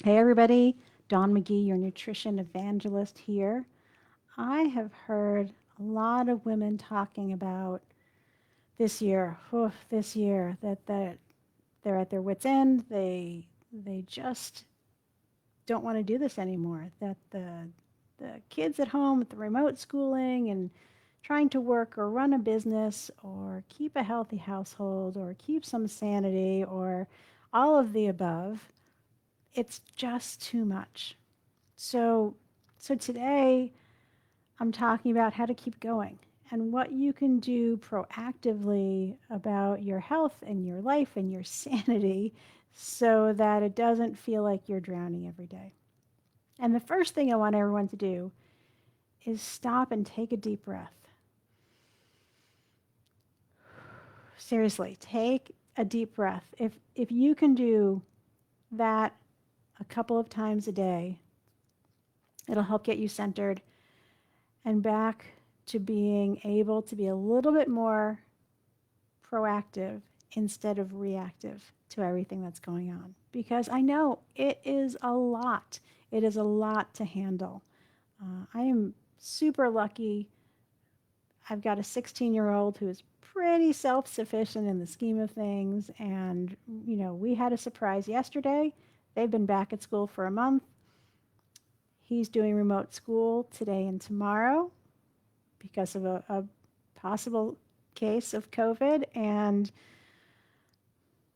Hey, everybody. Dawn McGee, your nutrition evangelist here. I have heard a lot of women talking about this year, that they're at their wits' end. They just don't want to do this anymore. That the kids at home with the remote schooling and trying to work or run a business or keep a healthy household or keep some sanity or all of the above, it's just too much. So, so today I'm talking about how to keep going and what you can do proactively about your health and your life and your sanity so that it doesn't feel like you're drowning every day. And the first thing I want everyone to do is stop and take a deep breath. Seriously, take a deep breath. If you can do that a couple of times a day, it'll help get you centered and back to being able to be a little bit more proactive instead of reactive to everything that's going on. Because I know it is a lot. It is a lot to handle. I am super lucky. I've got a 16-year-old who is pretty self sufficient in the scheme of things. And, we had a surprise yesterday. They've been back at school for a month. He's doing remote school today and tomorrow because of a possible case of COVID, and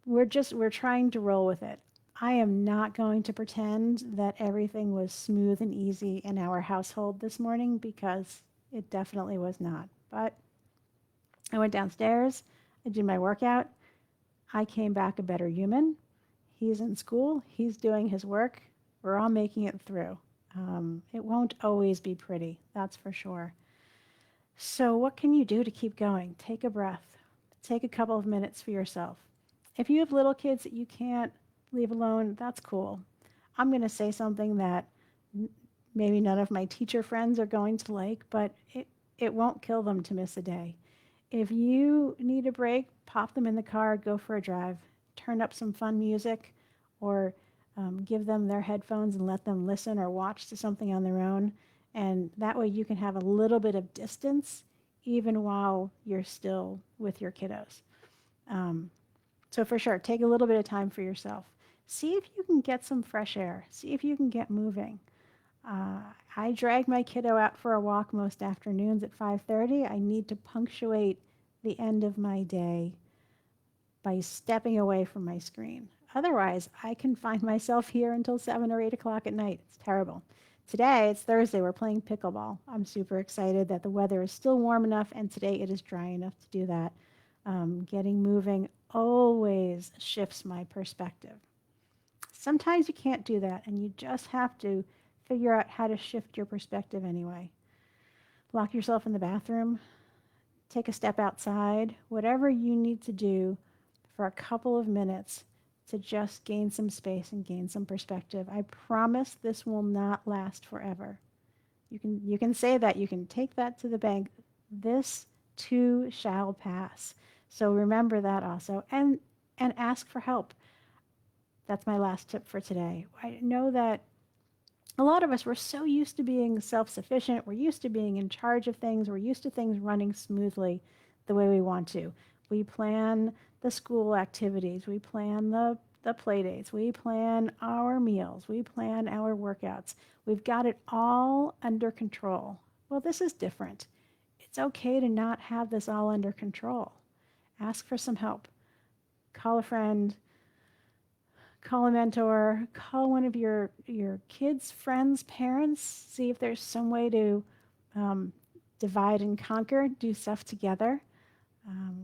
we're trying to roll with it. I am not going to pretend that everything was smooth and easy in our household this morning because it definitely was not. But I went downstairs, I did my workout, I came back a better human. He's in school, he's doing his work, we're all making it through. It won't always be pretty, that's for sure. So, what can you do to keep going? Take a breath. Take a couple of minutes for yourself. If you have little kids that you can't leave alone, that's cool. I'm going to say something that maybe none of my teacher friends are going to like, but it won't kill them to miss a day. If you need a break, pop them in the car, go for a drive, turn up some fun music, or give them their headphones and let them listen or watch to something on their own. And that way you can have a little bit of distance even while you're still with your kiddos. Um, so, for sure, take a little bit of time for yourself. See if you can get some fresh air, see if you can get moving. Uh, I drag my kiddo out for a walk most afternoons at 5:30. I need to punctuate the end of my day by stepping away from my screen. Otherwise, I can find myself here until 7 or 8 o'clock at night. It's terrible. Today, it's Thursday, we're playing pickleball. I'm super excited that the weather is still warm enough, and today it is dry enough to do that. Getting moving always shifts my perspective. Sometimes you can't do that, and you just have to figure out how to shift your perspective anyway. Lock yourself in the bathroom, take a step outside, whatever you need to do for a couple of minutes to just gain some space and gain some perspective. I promise this will not last forever. You can say that, you can take that to the bank. This too shall pass. So remember that also, and ask for help. That's my last tip for today. I know that a lot of us, we're so used to being self-sufficient, we're used to being in charge of things, we're used to things running smoothly the way we want to. We plan the school activities, we plan the play dates, we plan our meals, we plan our workouts. We've got it all under control. Well, this is different. It's okay to not have this all under control. Ask for some help. Call a friend, call a mentor, call one of your kids, friends, parents, see if there's some way to um, divide and conquer, do stuff together.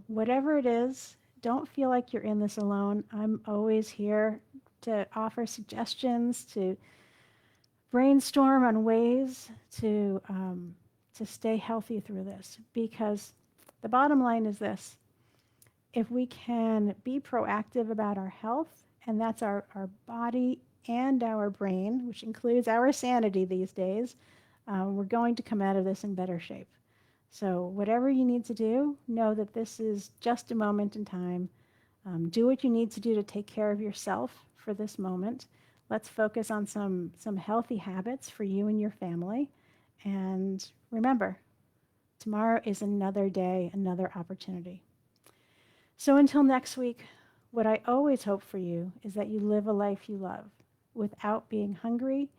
Whatever it is, don't feel like you're in this alone. I'm always here to offer suggestions, to brainstorm on ways to stay healthy through this. Because the bottom line is this: if we can be proactive about our health, and that's our body and our brain, which includes our sanity these days, we're going to come out of this in better shape. So, whatever you need to do, know that this is just a moment in time. Do what you need to do to take care of yourself for this moment. Let's focus on some healthy habits for you and your family. And remember, tomorrow is another day, another opportunity. So until next week, what I always hope for you is that you live a life you love without being hungry,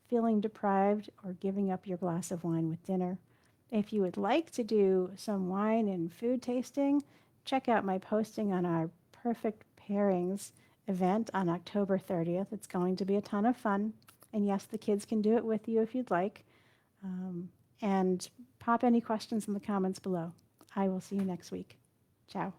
feeling deprived, or giving up your glass of wine with dinner. If you would like to do some wine and food tasting, check out my posting on our Perfect Pairings event on October 30th. It's going to be a ton of fun. And yes, the kids can do it with you if you'd like. And pop any questions in the comments below. I will see you next week. Ciao.